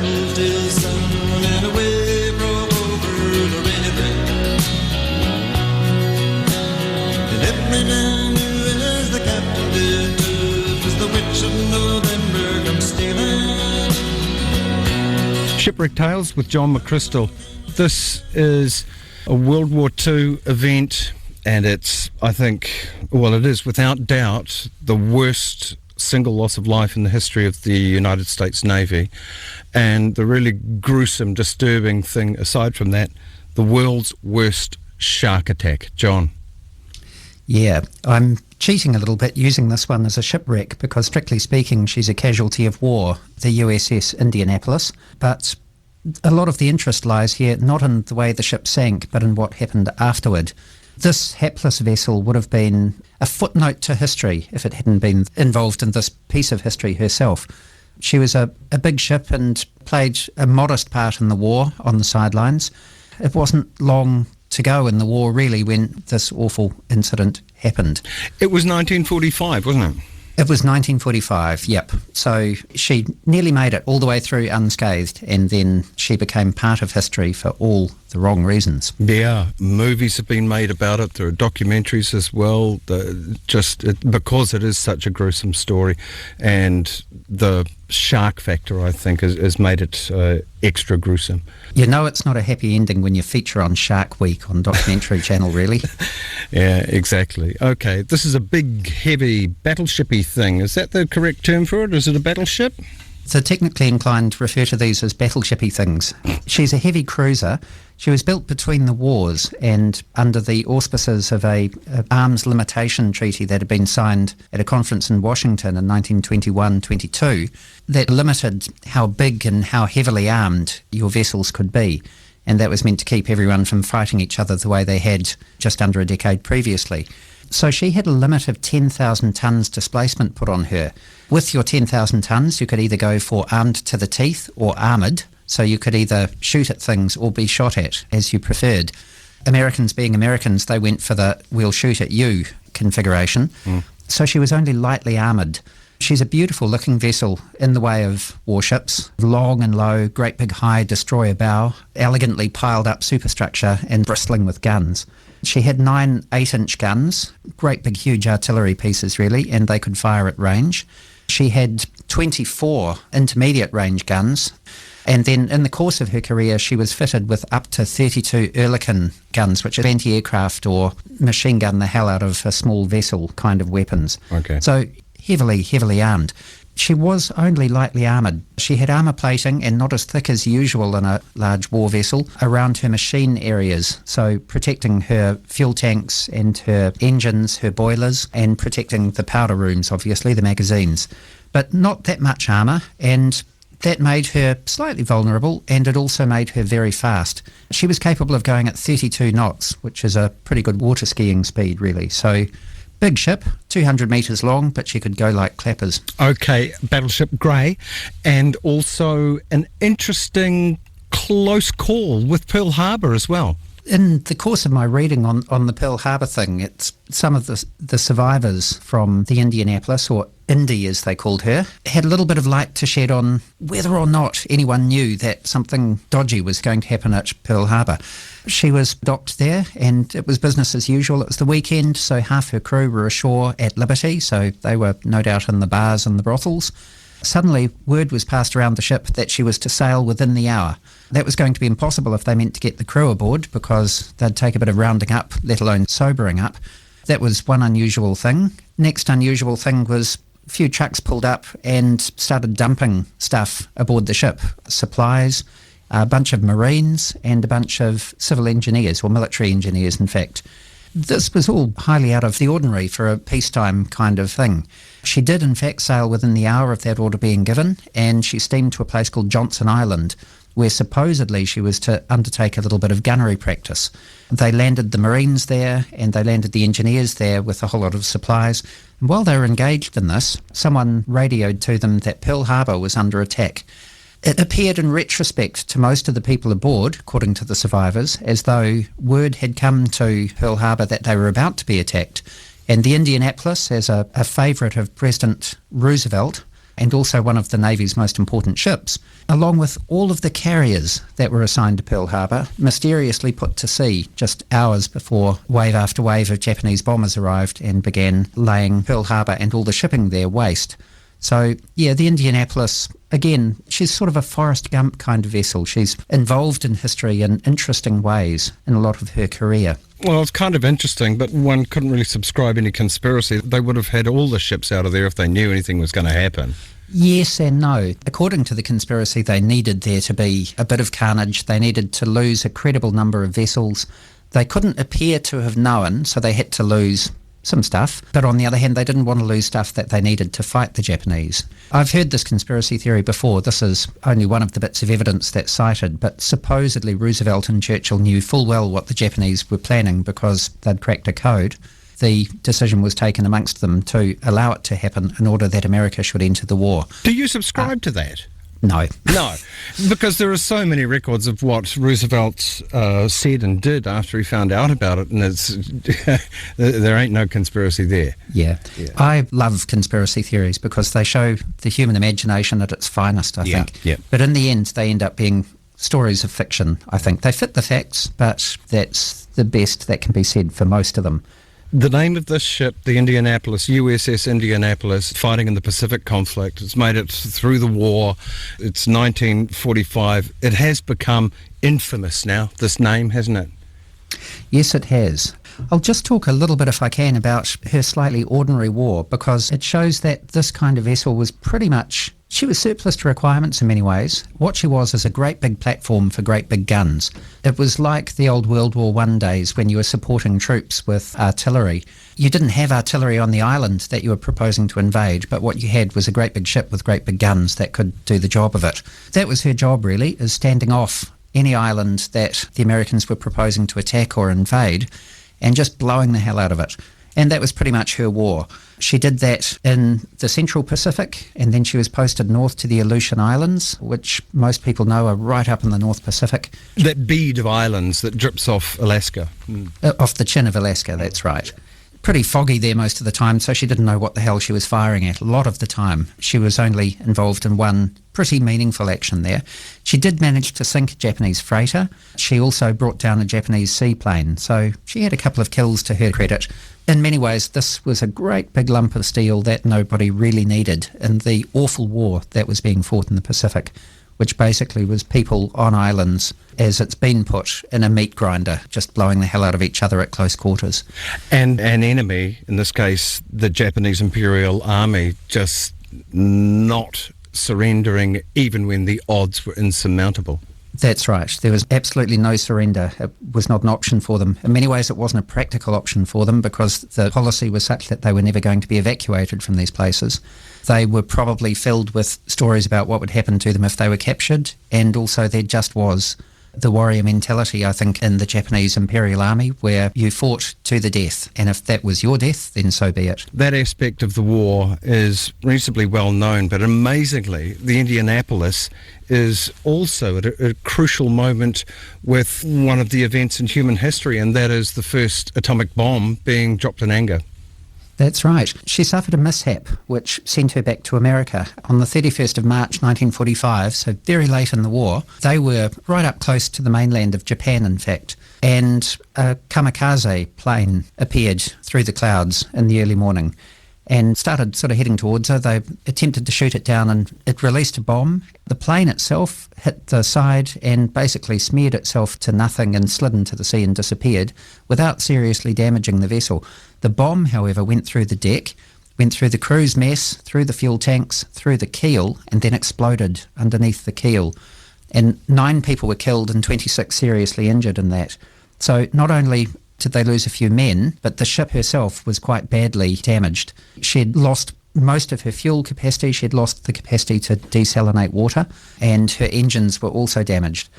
rose till sun and a wave broke over the rainy bay. And every man knew as the captain did too, 'twas the witch of November come stealing. Shipwreck Tales with John McCrystal. This is a World War II event, and it's, I think, well, it is without doubt the worst single loss of life in the history of the United States Navy. And the really gruesome, disturbing thing, aside from that, the world's worst shark attack. John. Yeah, I'm cheating a little bit using this one as a shipwreck because, strictly speaking, she's a casualty of war, the USS Indianapolis. But a lot of the interest lies here not in the way the ship sank, but in what happened afterward. This hapless vessel would have been a footnote to history if it hadn't been involved in this piece of history herself. She was a big ship and played a modest part in the war on the sidelines. It wasn't long to go in the war, really, when this awful incident happened. It was 1945, wasn't it? It was 1945, yep. So she nearly made it all the way through unscathed, and then she became part of history for all the wrong reasons. Yeah, movies have been made about it. There are documentaries as well, because it is such a gruesome story. And the shark factor, I think, has made it extra gruesome. You know it's not a happy ending when you feature on Shark Week on Documentary Channel, really. Yeah, exactly. Okay, this is a big, heavy, battleshipy thing. Is that the correct term for it? Is it a battleship? So technically inclined to refer to these as battleshipy things. She's a heavy cruiser. She was built between the wars and under the auspices of a arms limitation treaty that had been signed at a conference in Washington in 1921-22 that limited how big and how heavily armed your vessels could be. And that was meant to keep everyone from fighting each other the way they had just under a decade previously. So she had a limit of 10,000 tonnes displacement put on her. With your 10,000 tonnes, you could either go for armed to the teeth or armoured. So you could either shoot at things or be shot at, as you preferred. Americans being Americans, they went for the we'll shoot at you configuration. So she was only lightly armoured. She's a beautiful looking vessel in the way of warships. Long and low, great big high destroyer bow, elegantly piled up superstructure and bristling with guns. She had 9 8-inch guns, great big huge artillery pieces really, and they could fire at range. She had 24 intermediate range guns, and then in the course of her career she was fitted with up to 32 Oerlikon guns, which are anti-aircraft or machine gun the hell out of a small vessel kind of weapons. Okay. So heavily armed. She was only lightly armoured. She had armour plating, and not as thick as usual in a large war vessel, around her machine areas, so protecting her fuel tanks and her engines, her boilers, and protecting the powder rooms, obviously, the magazines. But not that much armour, and that made her slightly vulnerable, and it also made her very fast. She was capable of going at 32 knots, which is a pretty good water skiing speed, really. So big ship, 200 metres long, but she could go like clappers. Okay, Battleship Grey, and also an interesting close call with Pearl Harbor as well. In the course of my reading on the Pearl Harbor thing, it's some of the survivors from the Indianapolis, or Indy as they called her, had a little bit of light to shed on whether or not anyone knew that something dodgy was going to happen at Pearl Harbor. She was docked there and it was business as usual. It was the weekend, so half her crew were ashore at liberty, so they were no doubt in the bars and the brothels. Suddenly, word was passed around the ship that she was to sail within the hour. That was going to be impossible if they meant to get the crew aboard, because they'd take a bit of rounding up, let alone sobering up. That was one unusual thing. Next unusual thing was a few trucks pulled up and started dumping stuff aboard the ship. Supplies, a bunch of Marines and a bunch of civil engineers, or military engineers, in fact. This was all highly out of the ordinary for a peacetime kind of thing. She did, in fact, sail within the hour of that order being given, and she steamed to a place called Johnson Island, where supposedly she was to undertake a little bit of gunnery practice. They landed the Marines there, and they landed the engineers there with a whole lot of supplies. And while they were engaged in this, someone radioed to them that Pearl Harbor was under attack. It appeared in retrospect to most of the people aboard, according to the survivors, as though word had come to Pearl Harbor that they were about to be attacked. And the Indianapolis, as a favourite of President Roosevelt, and also one of the Navy's most important ships, along with all of the carriers that were assigned to Pearl Harbor, mysteriously put to sea just hours before wave after wave of Japanese bombers arrived and began laying Pearl Harbor and all the shipping there waste. So, yeah, the Indianapolis, again, she's sort of a Forrest Gump kind of vessel. She's involved in history in interesting ways in a lot of her career. Well, it's kind of interesting, but one couldn't really subscribe any conspiracy. They would have had all the ships out of there if they knew anything was going to happen. Yes and no. According to the conspiracy, they needed there to be a bit of carnage. They needed to lose a credible number of vessels. They couldn't appear to have known, so they had to lose some stuff. But on the other hand, they didn't want to lose stuff that they needed to fight the Japanese. I've heard this conspiracy theory before. This is only one of the bits of evidence that's cited, but supposedly Roosevelt and Churchill knew full well what the Japanese were planning because they'd cracked a code. The decision was taken amongst them to allow it to happen in order that America should enter the war. Do you subscribe to that? No. No, because there are so many records of what Roosevelt said and did after he found out about it, and there ain't no conspiracy there. Yeah. I love conspiracy theories because they show the human imagination at its finest, I think. Yeah. But in the end, they end up being stories of fiction, I think. They fit the facts, but that's the best that can be said for most of them. The name of this ship, the Indianapolis, USS Indianapolis, fighting in the Pacific conflict. It's made it through the war. It's 1945. It has become infamous now, this name, hasn't it? Yes, it has. I'll just talk a little bit, if I can, about her slightly ordinary war, because it shows that this kind of vessel was pretty much, she was surplus to requirements in many ways. What she was is a great big platform for great big guns. It was like the old World War I days when you were supporting troops with artillery. You didn't have artillery on the island that you were proposing to invade, but what you had was a great big ship with great big guns that could do the job of it. That was her job, really, is standing off any island that the Americans were proposing to attack or invade and just blowing the hell out of it. And that was pretty much her war. She did that in the Central Pacific, and then she was posted north to the Aleutian Islands, which most people know are right up in the North Pacific. That bead of islands that drips off Alaska. Off the chin of Alaska, that's right. Pretty foggy there most of the time, so she didn't know what the hell she was firing at a lot of the time. She was only involved in one pretty meaningful action there. She did manage to sink a Japanese freighter. She also brought down a Japanese seaplane, so she had a couple of kills to her credit. In many ways, this was a great big lump of steel that nobody really needed in the awful war that was being fought in the Pacific, which basically was people on islands, as it's been put, in a meat grinder, just blowing the hell out of each other at close quarters. And an enemy, in this case the Japanese Imperial Army, just not surrendering even when the odds were insurmountable. That's right. There was absolutely no surrender. It was not an option for them. In many ways, it wasn't a practical option for them because the policy was such that they were never going to be evacuated from these places. They were probably filled with stories about what would happen to them if they were captured, and also there just was the warrior mentality, I think, in the Japanese Imperial Army, where you fought to the death, and if that was your death, then so be it. That aspect of the war is reasonably well known, but amazingly, the Indianapolis is also at a crucial moment with one of the events in human history, and that is the first atomic bomb being dropped in anger. That's right. She suffered a mishap which sent her back to America on the 31st of March 1945, so very late in the war. They were right up close to the mainland of Japan, in fact, and a kamikaze plane appeared through the clouds in the early morning and started sort of heading towards her. They attempted to shoot it down and it released a bomb. The plane itself hit the side and basically smeared itself to nothing and slid into the sea and disappeared without seriously damaging the vessel. The bomb, however, went through the deck, went through the crew's mess, through the fuel tanks, through the keel, and then exploded underneath the keel. And 9 people were killed and 26 seriously injured in that. So not only did they lose a few men, but the ship herself was quite badly damaged. She'd lost most of her fuel capacity, she'd lost the capacity to desalinate water, and her engines were also damaged.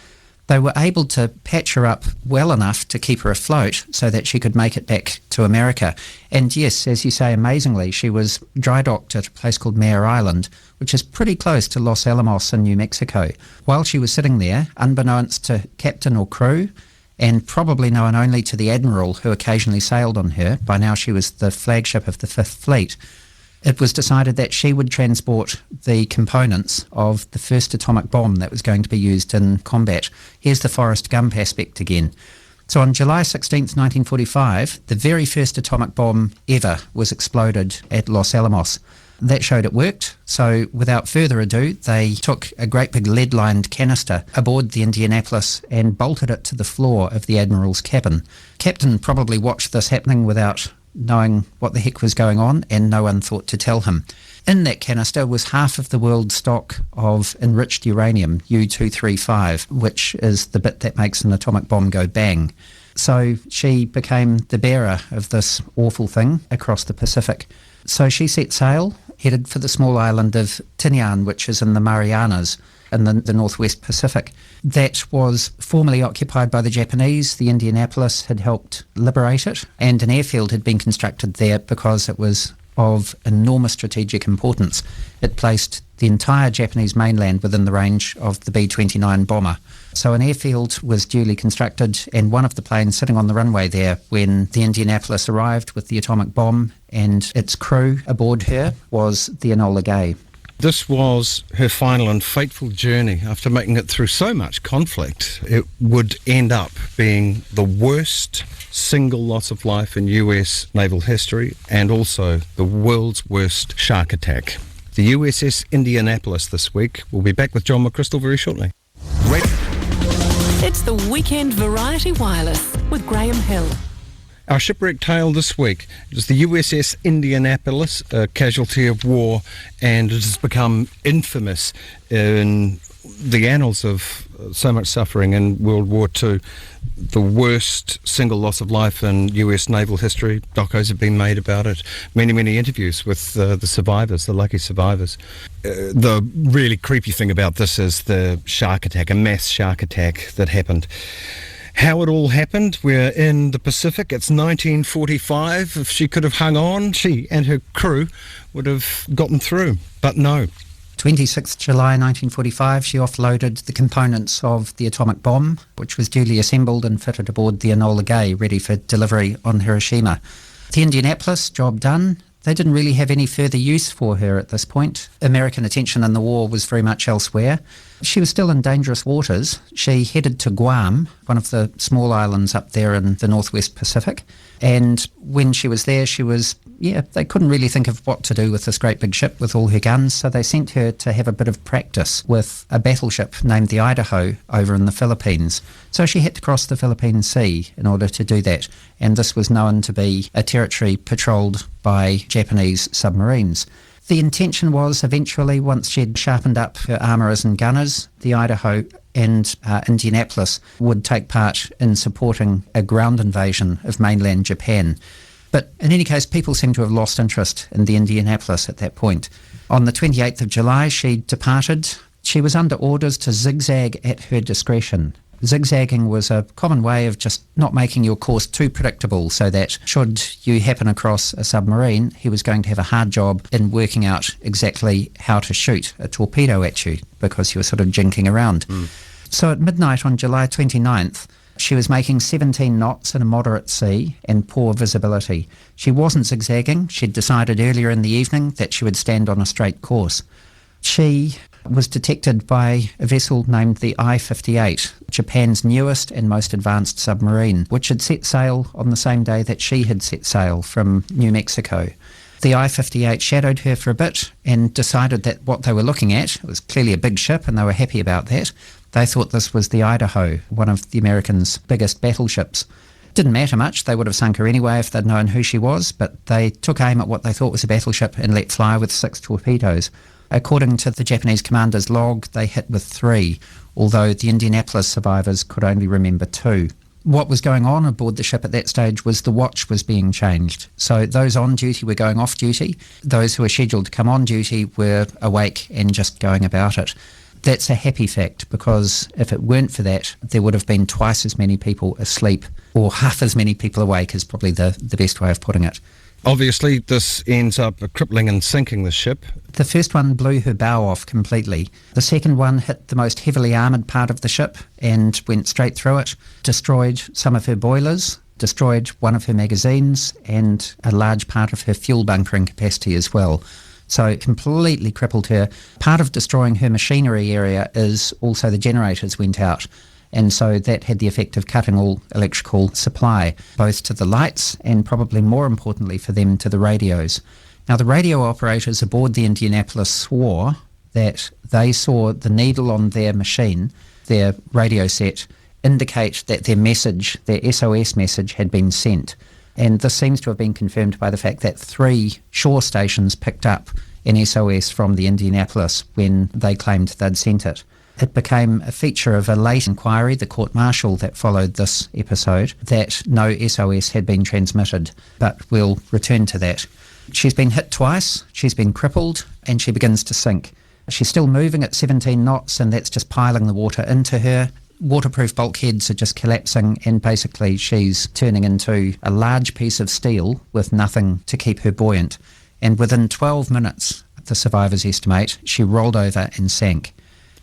They were able to patch her up well enough to keep her afloat so that she could make it back to America. And yes, as you say, amazingly, she was dry docked at a place called Mare Island, which is pretty close to Los Alamos in New Mexico. While she was sitting there, unbeknownst to captain or crew, and probably known only to the admiral who occasionally sailed on her, by now she was the flagship of the Fifth Fleet, it was decided that she would transport the components of the first atomic bomb that was going to be used in combat. Here's the Forrest Gump aspect again. So on July 16th, 1945, the very first atomic bomb ever was exploded at Los Alamos. That showed it worked, so without further ado, they took a great big lead-lined canister aboard the Indianapolis and bolted it to the floor of the Admiral's cabin. Captain probably watched this happening without knowing what the heck was going on, and no one thought to tell him. In that canister was half of the world's stock of enriched uranium, U-235, which is the bit that makes an atomic bomb go bang. So she became the bearer of this awful thing across the Pacific. So she set sail, headed for the small island of Tinian, which is in the Marianas in the northwest Pacific. That was formerly occupied by the Japanese. The Indianapolis had helped liberate it, and an airfield had been constructed there because it was of enormous strategic importance. It placed the entire Japanese mainland within the range of the B-29 bomber. So an airfield was duly constructed, and one of the planes sitting on the runway there when the Indianapolis arrived with the atomic bomb and its crew aboard her was the Enola Gay. This was her final and fateful journey. After making it through so much conflict, it would end up being the worst single loss of life in US naval history, and also the world's worst shark attack. The USS Indianapolis this week. We'll be back with John McCrystal very shortly. It's the Weekend Variety Wireless with Graham Hill. Our shipwreck tale this week is the USS Indianapolis, a casualty of war, and it has become infamous in the annals of so much suffering in World War II. The worst single loss of life in US naval history. Docos have been made about it. Many interviews with the survivors, the lucky survivors. The really creepy thing about this is the shark attack, a mass shark attack that happened. How it all happened, we're in the Pacific, it's 1945. If she could have hung on, she and her crew would have gotten through, but no. 26th July 1945, she offloaded the components of the atomic bomb, which was duly assembled and fitted aboard the Enola Gay, ready for delivery on Hiroshima. The Indianapolis, job done. They didn't really have any further use for her at this point. American attention in the war was very much elsewhere. She was still in dangerous waters. She headed to Guam, one of the small islands up there in the northwest Pacific. And when she was there, they couldn't really think of what to do with this great big ship with all her guns, so they sent her to have a bit of practice with a battleship named the Idaho over in the Philippines. So she had to cross the Philippine Sea in order to do that, and this was known to be a territory patrolled by Japanese submarines. The intention was eventually, once she'd sharpened up her armourers and gunners, the Idaho and Indianapolis would take part in supporting a ground invasion of mainland Japan. But in any case, people seem to have lost interest in the Indianapolis at that point. On the 28th of July, she departed. She was under orders to zigzag at her discretion. Zigzagging was a common way of just not making your course too predictable, so that should you happen across a submarine, he was going to have a hard job in working out exactly how to shoot a torpedo at you, because you were sort of jinking around. So at midnight on July 29th, she was making 17 knots in a moderate sea and poor visibility. She wasn't zigzagging. She'd decided earlier in the evening that she would stand on a straight course. She was detected by a vessel named the I-58, Japan's newest and most advanced submarine, which had set sail on the same day that she had set sail from New Mexico. The I-58 shadowed her for a bit and decided that what they were looking at, it was clearly a big ship and they were happy about that. They thought this was the Idaho, one of the Americans' biggest battleships. Didn't matter much, they would have sunk her anyway if they'd known who she was, but they took aim at what they thought was a battleship and let fly with 6 torpedoes. According to the Japanese commander's log, they hit with 3, although the Indianapolis survivors could only remember 2. What was going on aboard the ship at that stage was the watch was being changed. So those on duty were going off duty. Those who were scheduled to come on duty were awake and just going about it. That's a happy fact, because if it weren't for that, there would have been twice as many people asleep, or half as many people awake is probably the best way of putting it. Obviously, this ends up crippling and sinking the ship. The first one blew her bow off completely. The second one hit the most heavily armoured part of the ship and went straight through it, destroyed some of her boilers, destroyed one of her magazines and a large part of her fuel bunkering capacity as well. So it completely crippled her. Part of destroying her machinery area is also the generators went out. And so that had the effect of cutting all electrical supply, both to the lights and probably more importantly for them to the radios. Now the radio operators aboard the Indianapolis swore that they saw the needle on their machine, their radio set, indicate that their message, their SOS message, had been sent. And this seems to have been confirmed by the fact that 3 shore stations picked up an SOS from the Indianapolis when they claimed they'd sent it. It became a feature of a late inquiry, the court-martial that followed this episode, that no SOS had been transmitted, but we'll return to that. She's been hit twice, she's been crippled, and she begins to sink. She's still moving at 17 knots, and that's just piling the water into her. Waterproof bulkheads are just collapsing, and basically she's turning into a large piece of steel with nothing to keep her buoyant. And within 12 minutes, the survivors estimate, she rolled over and sank.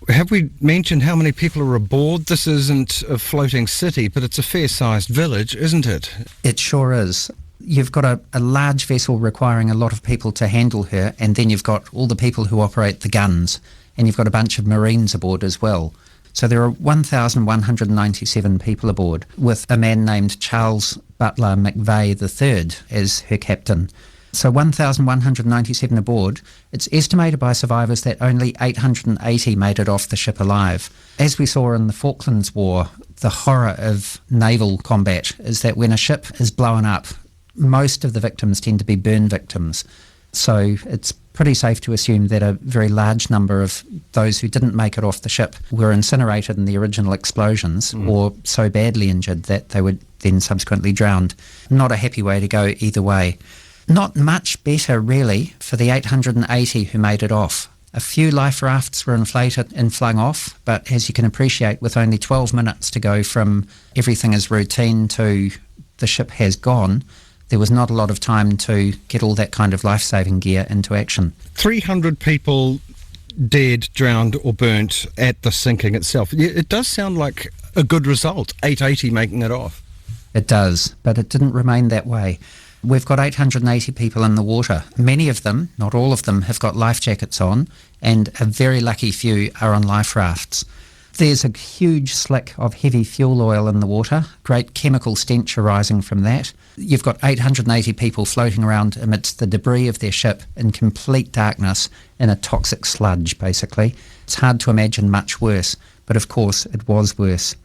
Have we mentioned how many people are aboard? This isn't a floating city, but it's a fair-sized village, isn't it? It sure is. You've got a large vessel requiring a lot of people to handle her, and then you've got all the people who operate the guns, and you've got a bunch of Marines aboard as well. So there are 1,197 people aboard, with a man named Charles Butler McVeigh III as her captain. So 1,197 aboard. It's estimated by survivors that only 880 made it off the ship alive. As we saw in the Falklands War, the horror of naval combat is that when a ship is blown up, most of the victims tend to be burn victims. So it's pretty safe to assume that a very large number of those who didn't make it off the ship were incinerated in the original explosions or so badly injured that they were then subsequently drowned. Not a happy way to go either way. Not much better, really, for the 880 who made it off. A few life rafts were inflated and flung off, but as you can appreciate, with only 12 minutes to go from everything is routine to the ship has gone, there was not a lot of time to get all that kind of life-saving gear into action. 300 people dead, drowned or burnt at the sinking itself. It does sound like a good result, 880 making it off. It does, but it didn't remain that way. We've got 880 people in the water. Many of them, not all of them, have got life jackets on, and a very lucky few are on life rafts. There's a huge slick of heavy fuel oil in the water, great chemical stench arising from that. You've got 880 people floating around amidst the debris of their ship in complete darkness in a toxic sludge, basically. It's hard to imagine much worse, but of course it was worse.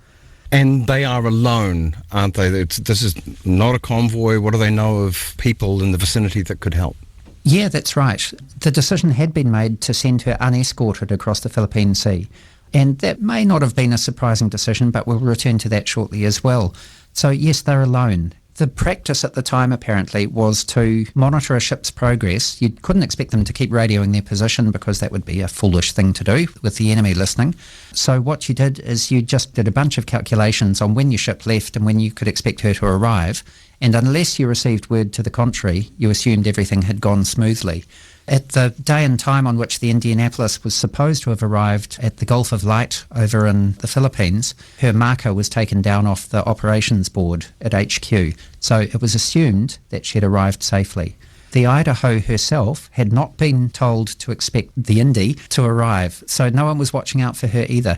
And they are alone, aren't they? This is not a convoy. What do they know of people in the vicinity that could help? Yeah, that's right. The decision had been made to send her unescorted across the Philippine Sea. And that may not have been a surprising decision, but we'll return to that shortly as well. So yes, they're alone. The practice at the time, apparently, was to monitor a ship's progress. You couldn't expect them to keep radioing their position because that would be a foolish thing to do with the enemy listening. So what you did is you just did a bunch of calculations on when your ship left and when you could expect her to arrive. And unless you received word to the contrary, you assumed everything had gone smoothly. At the day and time on which the Indianapolis was supposed to have arrived at the Gulf of Light over in the Philippines, her marker was taken down off the operations board at HQ, so it was assumed that she had arrived safely. The Idaho herself had not been told to expect the Indy to arrive, so no one was watching out for her either.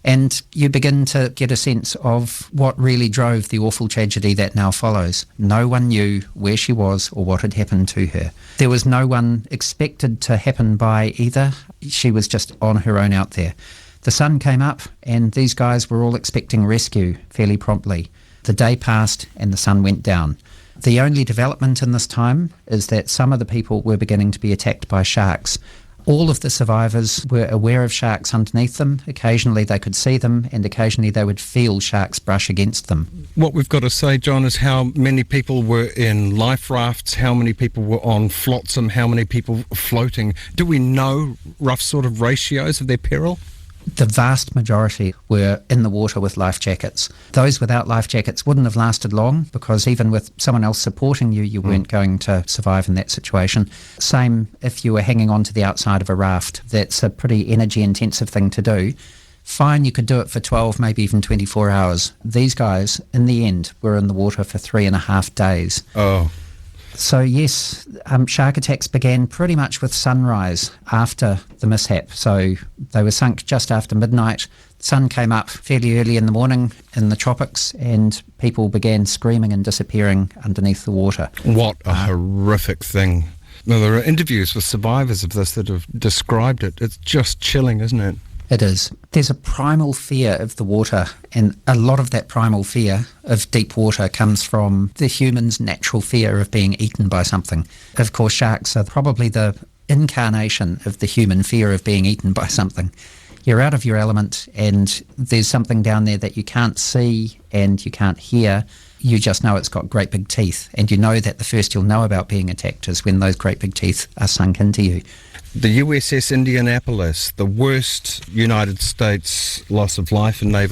And you begin to get a sense of what really drove the awful tragedy that now follows. No one knew where she was or what had happened to her. There was no one expected to happen by either. She was just on her own out there. The sun came up and these guys were all expecting rescue fairly promptly. The day passed and the sun went down. The only development in this time is that some of the people were beginning to be attacked by sharks. All of the survivors were aware of sharks underneath them. Occasionally they could see them and occasionally they would feel sharks brush against them. What we've got to say, John, is how many people were in life rafts, how many people were on flotsam, how many people floating. Do we know rough sort of ratios of their peril? The vast majority were in the water with life jackets. Those without life jackets wouldn't have lasted long because even with someone else supporting you, you weren't going to survive in that situation. Same if you were hanging on to the outside of a raft. That's a pretty energy-intensive thing to do. Fine, you could do it for 12, maybe even 24 hours. These guys, in the end, were in the water for 3.5 days. Oh, So yes, shark attacks began pretty much with sunrise after the mishap. So they were sunk just after midnight. The sun came up fairly early in the morning in the tropics, and people began screaming and disappearing underneath the water. what a horrific thing. Well, there are interviews with survivors of this that have described it. It's just chilling, isn't it? It is. There's a primal fear of the water, and a lot of that primal fear of deep water comes from the human's natural fear of being eaten by something. Of course, sharks are probably the incarnation of the human fear of being eaten by something. You're out of your element, and there's something down there that you can't see and you can't hear. You just know it's got great big teeth, and you know that the first you'll know about being attacked is when those great big teeth are sunk into you. The USS Indianapolis, the worst United States loss of life in their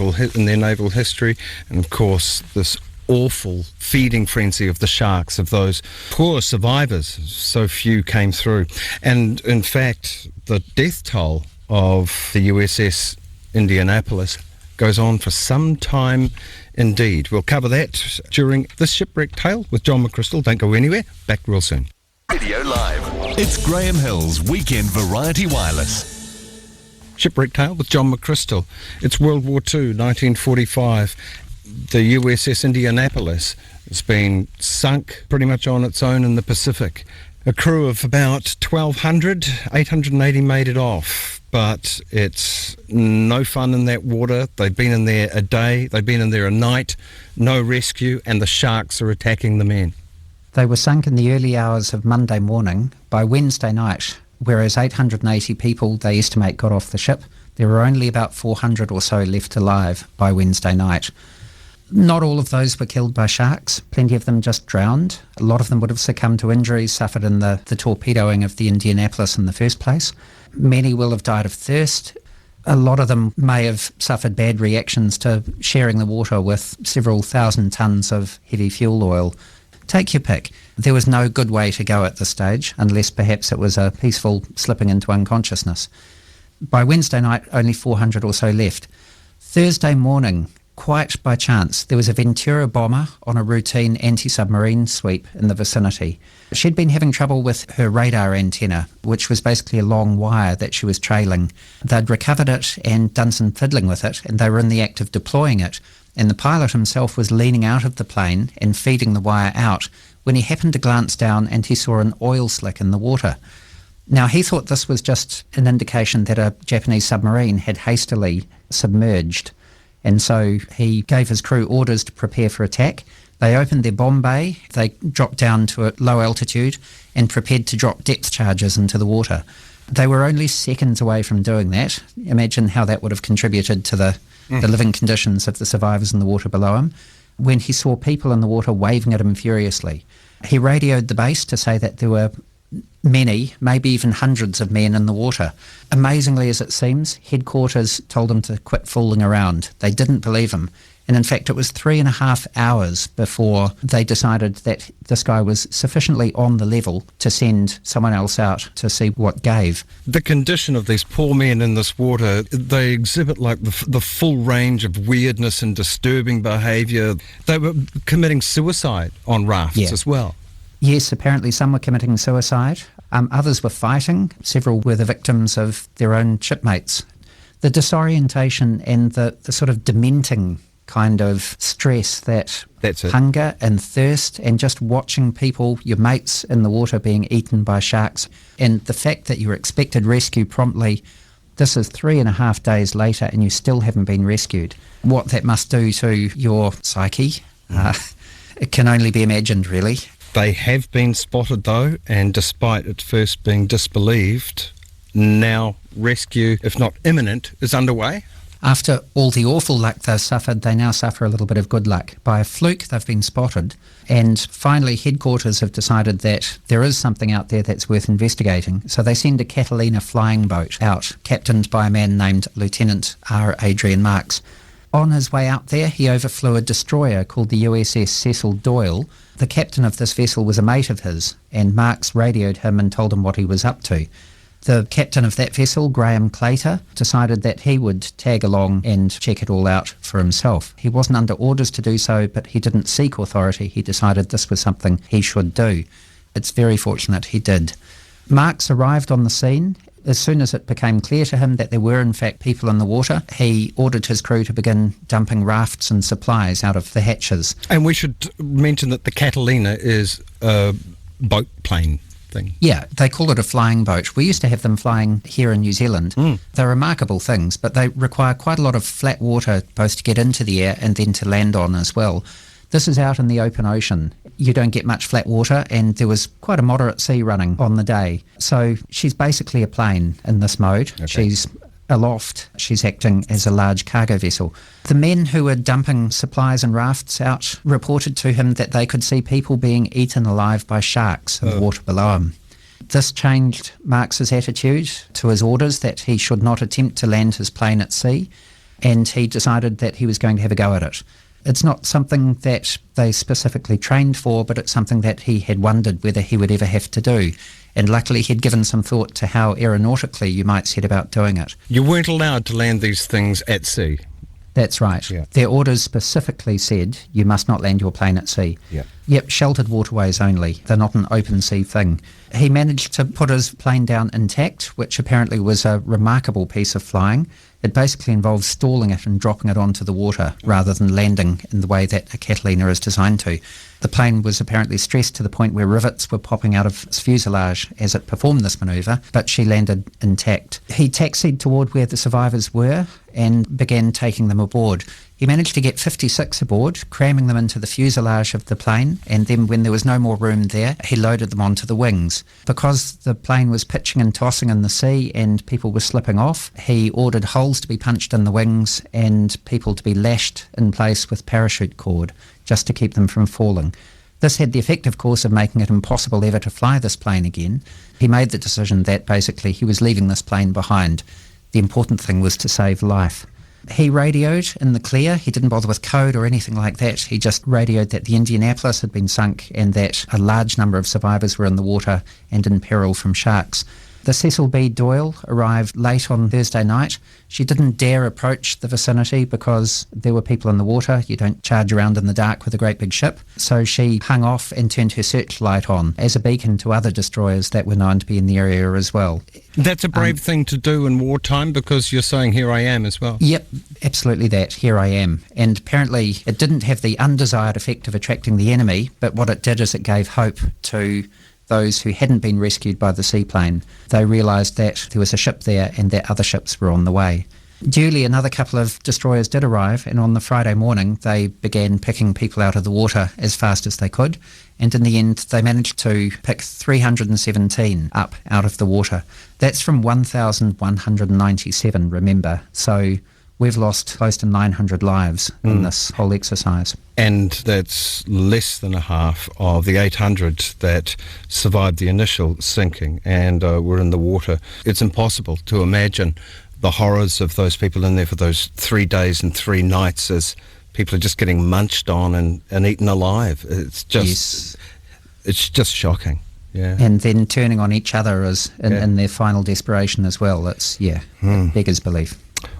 naval history, and of course this awful feeding frenzy of the sharks, of those poor survivors. So few came through. And in fact, the death toll of the USS Indianapolis goes on for some time indeed. We'll cover that during this Shipwreck Tale with John McCrystal. Don't go anywhere. Back real soon. Radio Live. It's Graham Hill's Weekend Variety Wireless. Shipwreck Tale with John McCrystal. It's World War II, 1945. The USS Indianapolis has been sunk pretty much on its own in the Pacific. A crew of about 1,200, 880 made it off, but it's no fun in that water. They've been in there a day, they've been in there a night, no rescue, and the sharks are attacking the men. They were sunk in the early hours of Monday morning. By Wednesday night, whereas 880 people, they estimate, got off the ship, there were only about 400 or so left alive by Wednesday night. Not all of those were killed by sharks. Plenty of them just drowned. A lot of them would have succumbed to injuries suffered in the torpedoing of the Indianapolis in the first place. Many will have died of thirst. A lot of them may have suffered bad reactions to sharing the water with several thousand tonnes of heavy fuel oil. Take your pick. There was no good way to go at this stage, unless perhaps it was a peaceful slipping into unconsciousness. By Wednesday night, only 400 or so left. Thursday morning, quite by chance, there was a Ventura bomber on a routine anti-submarine sweep in the vicinity. She'd been having trouble with her radar antenna, which was basically a long wire that she was trailing. They'd recovered it and done some fiddling with it, and they were in the act of deploying it. And the pilot himself was leaning out of the plane and feeding the wire out when he happened to glance down and he saw an oil slick in the water. Now, he thought this was just an indication that a Japanese submarine had hastily submerged, and so he gave his crew orders to prepare for attack. They opened their bomb bay, they dropped down to a low altitude and prepared to drop depth charges into the water. They were only seconds away from doing that. Imagine how that would have contributed to the living conditions of the survivors in the water below him, when he saw people in the water waving at him furiously. He radioed the base to say that there were many, maybe even hundreds of men in the water. Amazingly as it seems, headquarters told him to quit fooling around. They didn't believe him. And in fact, it was 3.5 hours before they decided that this guy was sufficiently on the level to send someone else out to see what gave. The condition of these poor men in this water, they exhibit like the full range of weirdness and disturbing behaviour. They were committing suicide on rafts as well. Yes, apparently some were committing suicide. Others were fighting. Several were the victims of their own shipmates. The disorientation and the sort of dementing kind of stress that hunger and thirst and just watching people, your mates in the water being eaten by sharks, and the fact that you were expected rescue promptly. This is 3.5 days later and you still haven't been rescued. What that must do to your psyche, it can only be imagined, really. They have been spotted though, and despite at first being disbelieved, now rescue, if not imminent, is underway. After all the awful luck they've suffered, they now suffer a little bit of good luck. By a fluke, they've been spotted, and finally headquarters have decided that there is something out there that's worth investigating. So they send a Catalina flying boat out, captained by a man named Lieutenant R. Adrian Marks. On his way out there, he overflew a destroyer called the USS Cecil Doyle. The captain of this vessel was a mate of his, and Marks radioed him and told him what he was up to. The captain of that vessel, Graham Claytor, decided that he would tag along and check it all out for himself. He wasn't under orders to do so, but he didn't seek authority. He decided this was something he should do. It's very fortunate he did. Marks arrived on the scene. As soon as it became clear to him that there were in fact people in the water, he ordered his crew to begin dumping rafts and supplies out of the hatches. And we should mention that the Catalina is a boat plane thing. Yeah, they call it a flying boat. We used to have them flying here in New Zealand. They're remarkable things, but they require quite a lot of flat water both to get into the air and then to land on as well. This is out in the open ocean. You don't get much flat water, and there was quite a moderate sea running on the day. So she's basically a plane in this mode. Okay. She's aloft. She's acting as a large cargo vessel. The men who were dumping supplies and rafts out reported to him that they could see people being eaten alive by sharks in the water below him. This changed Marks's attitude to his orders that he should not attempt to land his plane at sea, and he decided that he was going to have a go at it. It's not something that they specifically trained for, but it's something that he had wondered whether he would ever have to do. And luckily he'd given some thought to how aeronautically you might set about doing it. You weren't allowed to land these things at sea. That's right. Yeah. Their orders specifically said you must not land your plane at sea. Yeah. Yep, sheltered waterways only. They're not an open sea thing. He managed to put his plane down intact, which apparently was a remarkable piece of flying. It basically involves stalling it and dropping it onto the water rather than landing in the way that a Catalina is designed to. The plane was apparently stressed to the point where rivets were popping out of its fuselage as it performed this manoeuvre, but she landed intact. He taxied toward where the survivors were and began taking them aboard. He managed to get 56 aboard, cramming them into the fuselage of the plane, and then when there was no more room there, he loaded them onto the wings. Because the plane was pitching and tossing in the sea and people were slipping off, he ordered holes to be punched in the wings and people to be lashed in place with parachute cord, just to keep them from falling. This had the effect, of course, of making it impossible ever to fly this plane again. He made the decision that basically he was leaving this plane behind. The important thing was to save life. He radioed in the clear. He didn't bother with code or anything like that. He just radioed that the Indianapolis had been sunk and that a large number of survivors were in the water and in peril from sharks. The Cecil B. Doyle arrived late on Thursday night. She didn't dare approach the vicinity because there were people in the water. You don't charge around in the dark with a great big ship. So she hung off and turned her searchlight on as a beacon to other destroyers that were known to be in the area as well. That's a brave thing to do in wartime, because you're saying here I am as well. Yep, absolutely that. Here I am. And apparently it didn't have the undesired effect of attracting the enemy, but what it did is it gave hope to those who hadn't been rescued by the seaplane. They realised that there was a ship there and that other ships were on the way. Duly, another couple of destroyers did arrive, and on the Friday morning they began picking people out of the water as fast as they could, and in the end they managed to pick 317 up out of the water. That's from 1,197, remember, so we've lost close to 900 lives in this whole exercise. And that's less than a half of the 800 that survived the initial sinking and were in the water. It's impossible to imagine the horrors of those people in there for those 3 days and 3 nights as people are just getting munched on and eaten alive. It's just, It's just shocking. Yeah. And then turning on each other in their final desperation as well. It's, it beggars belief.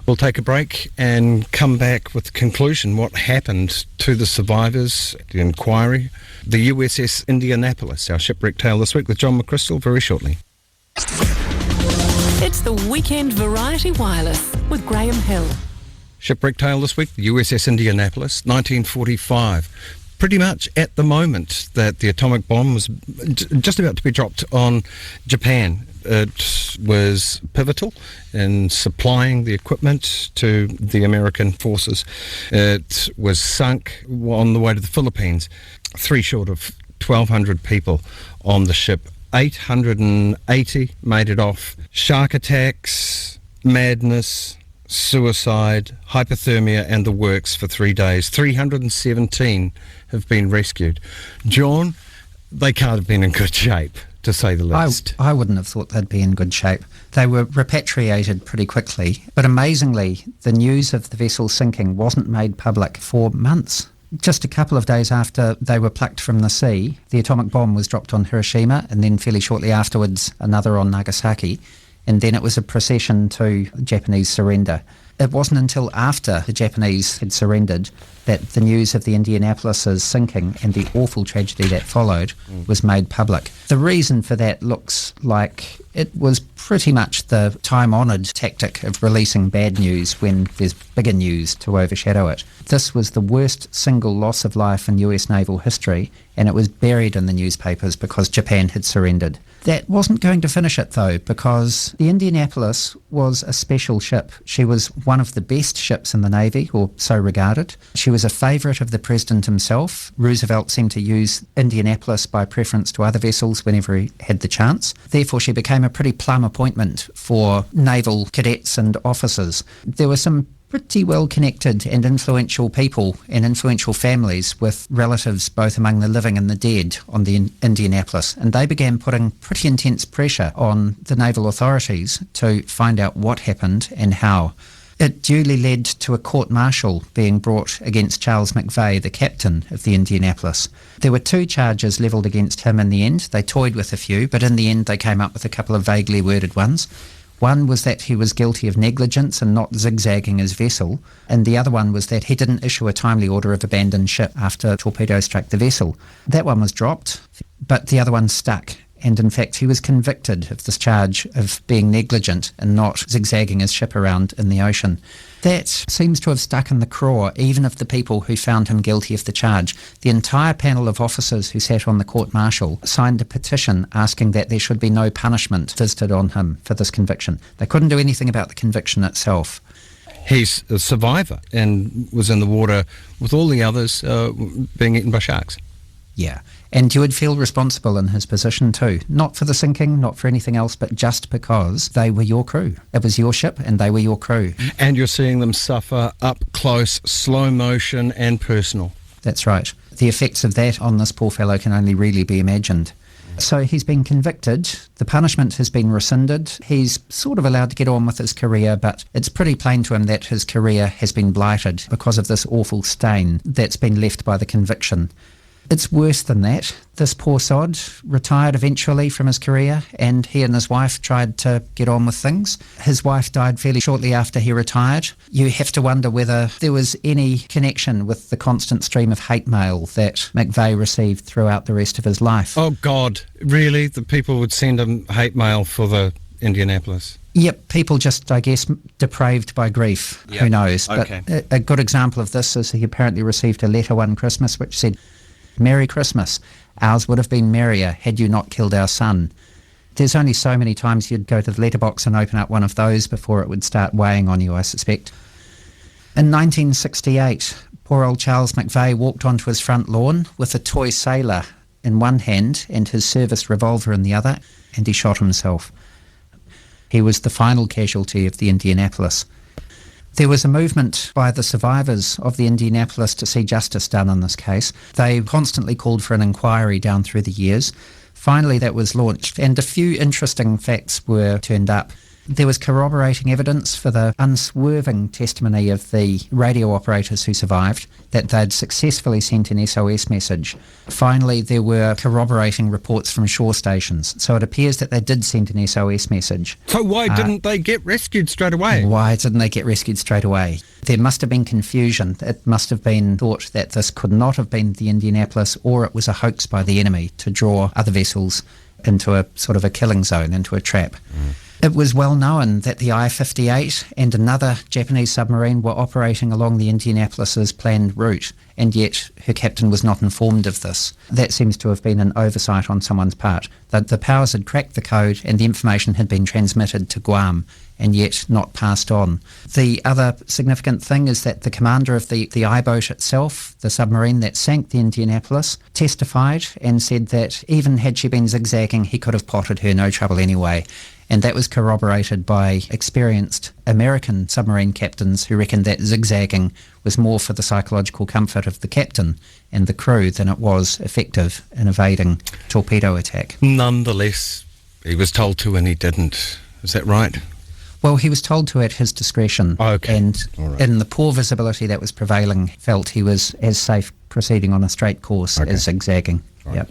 We'll take a break and come back with the conclusion. What happened to the survivors, the inquiry, the USS Indianapolis, our shipwreck tale this week with John McCrystal very shortly. It's the Weekend Variety Wireless with Graham Hill. Shipwreck tale this week, the USS Indianapolis, 1945. Pretty much at the moment that the atomic bomb was just about to be dropped on Japan. It was pivotal in supplying the equipment to the American forces. It was sunk on the way to the Philippines. 3 short of 1,200 people on the ship. 880 made it off. Shark attacks, madness, suicide, hypothermia and the works for 3 days. 317 have been rescued. John, they can't have been in good shape, to say the least. I wouldn't have thought they'd be in good shape. They were repatriated pretty quickly, but amazingly, the news of the vessel sinking wasn't made public for months. Just a couple of days after they were plucked from the sea, the atomic bomb was dropped on Hiroshima, and then fairly shortly afterwards, another on Nagasaki. and then it was a procession to Japanese surrender. It wasn't until after the Japanese had surrendered that the news of the Indianapolis's sinking and the awful tragedy that followed was made public. The reason for that looks like it was pretty much the time-honoured tactic of releasing bad news when there's bigger news to overshadow it. This was the worst single loss of life in US naval history, and it was buried in the newspapers because Japan had surrendered. That wasn't going to finish it, though, because the Indianapolis was a special ship. She was one of the best ships in the Navy, or so regarded. She was a favourite of the President himself. Roosevelt seemed to use Indianapolis by preference to other vessels whenever he had the chance. Therefore, she became a pretty plum appointment for naval cadets and officers. There were some pretty well-connected and influential people and influential families with relatives both among the living and the dead on the Indianapolis, and they began putting pretty intense pressure on the naval authorities to find out what happened and how. It duly led to a court-martial being brought against Charles McVeigh, the captain of the Indianapolis. There were 2 charges levelled against him in the end. They toyed with a few, but in the end they came up with a couple of vaguely worded ones. One was that he was guilty of negligence and not zigzagging his vessel, and the other one was that he didn't issue a timely order of abandon ship after a torpedo struck the vessel. That one was dropped, but the other one stuck, and in fact he was convicted of this charge of being negligent and not zigzagging his ship around in the ocean. That seems to have stuck in the craw even of the people who found him guilty of the charge. The entire panel of officers who sat on the court-martial signed a petition asking that there should be no punishment visited on him for this conviction. They couldn't do anything about the conviction itself. He's a survivor and was in the water with all the others being eaten by sharks. Yeah, and you would feel responsible in his position too. Not for the sinking, not for anything else, but just because they were your crew. It was your ship and they were your crew. And you're seeing them suffer up close, slow motion and personal. That's right. The effects of that on this poor fellow can only really be imagined. So he's been convicted, the punishment has been rescinded, he's sort of allowed to get on with his career, but it's pretty plain to him that his career has been blighted because of this awful stain that's been left by the conviction. It's worse than that. This poor sod retired eventually from his career, and he and his wife tried to get on with things. His wife died fairly shortly after he retired. You have to wonder whether there was any connection with the constant stream of hate mail that McVeigh received throughout the rest of his life. Oh God, really? The people would send him hate mail for the Indianapolis? Yep, people just, I guess, depraved by grief. Yep. Who knows? Okay. But a good example of this is he apparently received a letter one Christmas which said, "Merry Christmas. Ours would have been merrier had you not killed our son." There's only so many times you'd go to the letterbox and open up one of those before it would start weighing on you, I suspect. In 1968, poor old Charles McVeigh walked onto his front lawn with a toy sailor in one hand and his service revolver in the other, and he shot himself. He was the final casualty of the Indianapolis. There was a movement by the survivors of the Indianapolis to see justice done in this case. They constantly called for an inquiry down through the years. Finally, that was launched, and a few interesting facts were turned up. There was corroborating evidence for the unswerving testimony of the radio operators who survived, that they'd successfully sent an SOS message. Finally, there were corroborating reports from shore stations, so it appears that they did send an SOS message. So why didn't they get rescued straight away? Why didn't they get rescued straight away? There must have been confusion. It must have been thought that this could not have been the Indianapolis, or it was a hoax by the enemy to draw other vessels into a sort of a killing zone, into a trap. It was well known that the I-58 and another Japanese submarine were operating along the Indianapolis's planned route, and yet her captain was not informed of this. That seems to have been an oversight on someone's part, that the powers had cracked the code and the information had been transmitted to Guam and yet not passed on. The other significant thing is that the commander of the I-boat itself, the submarine that sank the Indianapolis, testified and said that even had she been zigzagging, he could have potted her, no trouble anyway. And that was corroborated by experienced American submarine captains who reckoned that zigzagging was more for the psychological comfort of the captain and the crew than it was effective in evading torpedo attack. Nonetheless, he was told to and he didn't. Is that right? Well, he was told to at his discretion. Okay. And All right. in the poor visibility that was prevailing, felt he was as safe proceeding on a straight course as zigzagging. Right. Yep.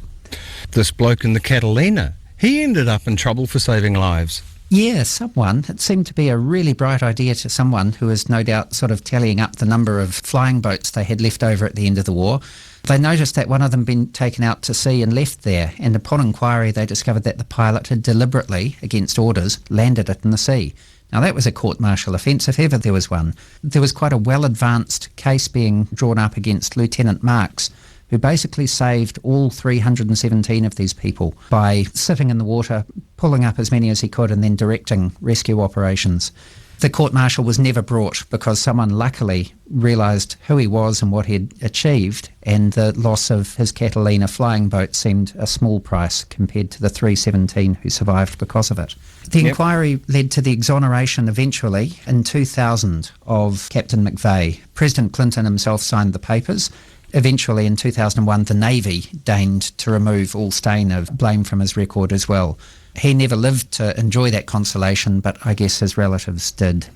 This bloke in the Catalina, he ended up in trouble for saving lives. Yeah, someone. It seemed to be a really bright idea to someone who was no doubt sort of tallying up the number of flying boats they had left over at the end of the war. They noticed that one of them had been taken out to sea and left there, and upon inquiry they discovered that the pilot had deliberately, against orders, landed it in the sea. Now that was a court-martial offence if ever there was one. There was quite a well-advanced case being drawn up against Lieutenant Marks, who basically saved all 317 of these people by sitting in the water, pulling up as many as he could and then directing rescue operations. The court-martial was never brought because someone luckily realised who he was and what he had achieved, and the loss of his Catalina flying boat seemed a small price compared to the 317 who survived because of it. The inquiry led to the exoneration eventually in 2000 of Captain McVeigh. President Clinton himself signed the papers. Eventually, in 2001, the Navy deigned to remove all stain of blame from his record as well. He never lived to enjoy that consolation, but I guess his relatives did.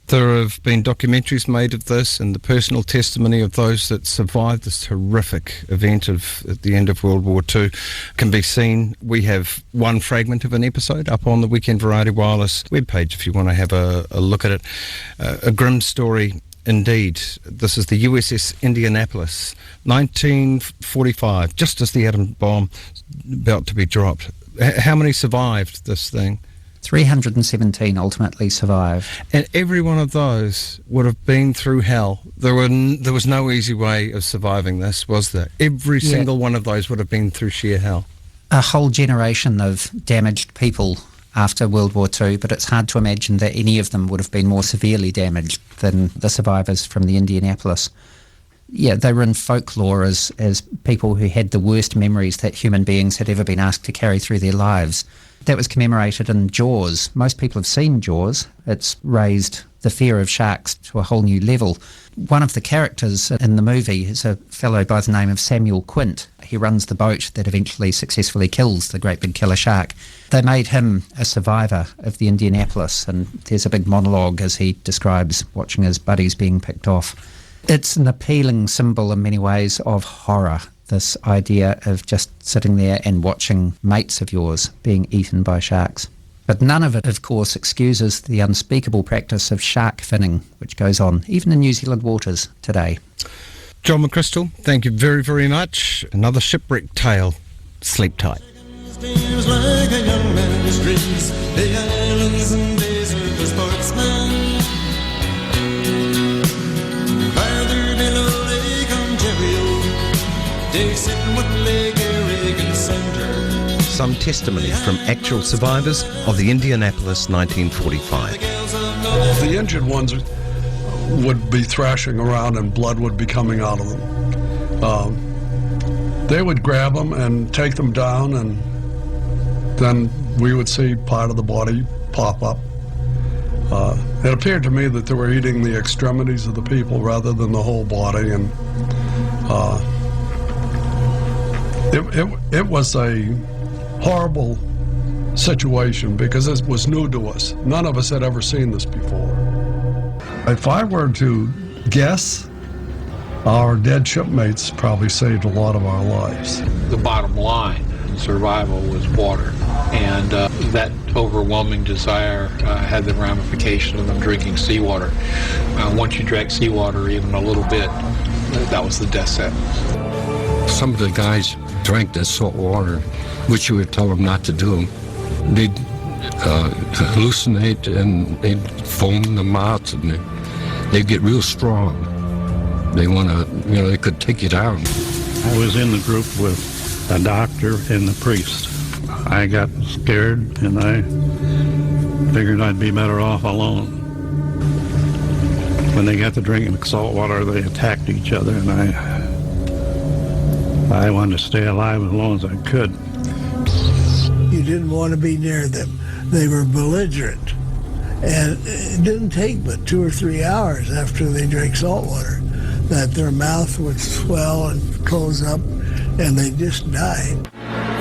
There have been documentaries made of this, and the personal testimony of those that survived this horrific event at the end of World War II can be seen. We have one fragment of an episode up on the Weekend Variety Wireless webpage if you want to have a look at it. A grim story indeed. This is the USS Indianapolis, 1945, just as the atom bomb about to be dropped. How many survived this thing? 317 ultimately survived. And every one of those would have been through hell. There was no easy way of surviving this, was there? Every single one of those would have been through sheer hell. A whole generation of damaged people after World War II, but it's hard to imagine that any of them would have been more severely damaged than the survivors from the Indianapolis. Yeah, they were in folklore as people who had the worst memories that human beings had ever been asked to carry through their lives. That was commemorated in Jaws. Most people have seen Jaws. It's raised the fear of sharks to a whole new level. One of the characters in the movie is a fellow by the name of Samuel Quint. He runs the boat that eventually successfully kills the great big killer shark. They made him a survivor of the Indianapolis, and there's a big monologue as he describes watching his buddies being picked off. It's an appealing symbol in many ways of horror, this idea of just sitting there and watching mates of yours being eaten by sharks. But none of it, of course, excuses the unspeakable practice of shark finning, which goes on even in New Zealand waters today. John McCrystal, thank you very, very much. Another Shipwreck Tale. Sleep tight. Seems like a young man's dreams, the islands and days of the sportsman. Farther below Lake Ontario, they sit with Lake Erie and Center. Some testimony from actual survivors of the Indianapolis 1945. The injured ones would be thrashing around and blood would be coming out of them. They would grab them and take them down, and then we would see part of the body pop up. It appeared to me that they were eating the extremities of the people rather than the whole body, and it was a horrible situation because it was new to us. None of us had ever seen this before. If I were to guess, our dead shipmates probably saved a lot of our lives. The bottom line in survival was water, and that overwhelming desire had the ramification of them drinking seawater. Once you drank seawater even a little bit, that was the death sentence. Some of the guys drank that salt water, which you would tell them not to do. They'd hallucinate and they'd foam in the mouth and they'd get real strong. They want to, they could take you down. I was in the group with a doctor and the priest. I got scared and I figured I'd be better off alone. When they got to drinking the salt water, they attacked each other, and I wanted to stay alive as long as I could. You didn't want to be near them. They were belligerent. And it didn't take but 2 or 3 hours after they drank salt water that their mouth would swell and close up, and they just died.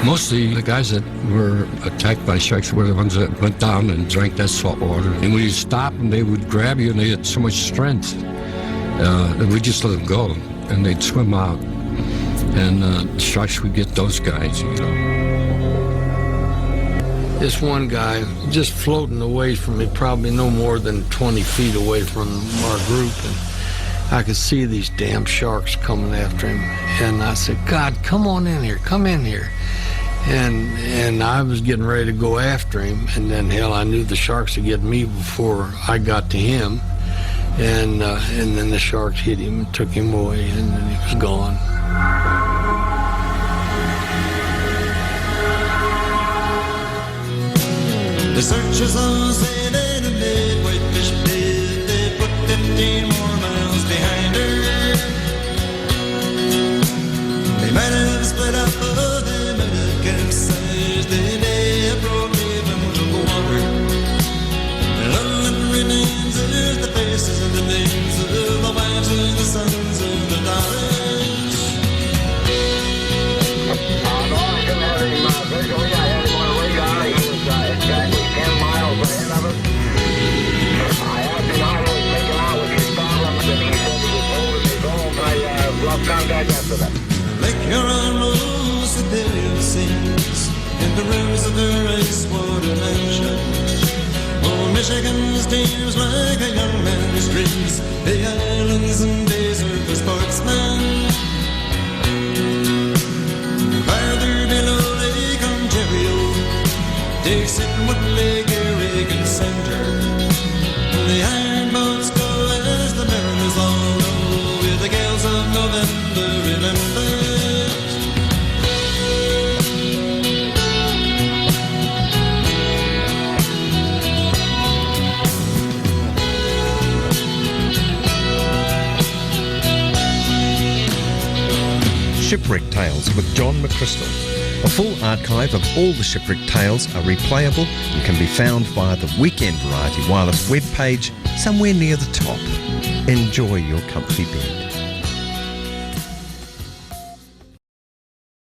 Mostly the guys that were attacked by sharks were the ones that went down and drank that salt water. And when you stop them, they would grab you, and they had so much strength. And we just let them go, and they'd swim out. And sharks would get those guys, this one guy just floating away from me, probably no more than 20 feet away from our group, and I could see these damn sharks coming after him. And I said, God, come on in here, come in here. And I was getting ready to go after him, and then hell, I knew the sharks would get me before I got to him. And then the sharks hit him and took him away, and then he was gone. The searchers all sailed in and made Whitefish Bay. They put 15 more miles behind her. They might have split up, or they might have capsized. They may have broke even to the water. And all that remains is the faces and the names of the wives and the sons of the daughters. Lake Huron rolls the billion sings in the rooms of her ice water mansion. Oh, Michigan steams like a young man's dreams. The islands and desert for sportsmen. Farther below Lake Ontario takes in what Lake Erie can center. The iron boats go as the mariners all know, with the gales of November in Memphis. Shipwreck Tales with John McCrystal. A full archive of all the Shipwreck Tales are replayable and can be found via the Weekend Variety Wireless webpage somewhere near the top. Enjoy your comfy bed.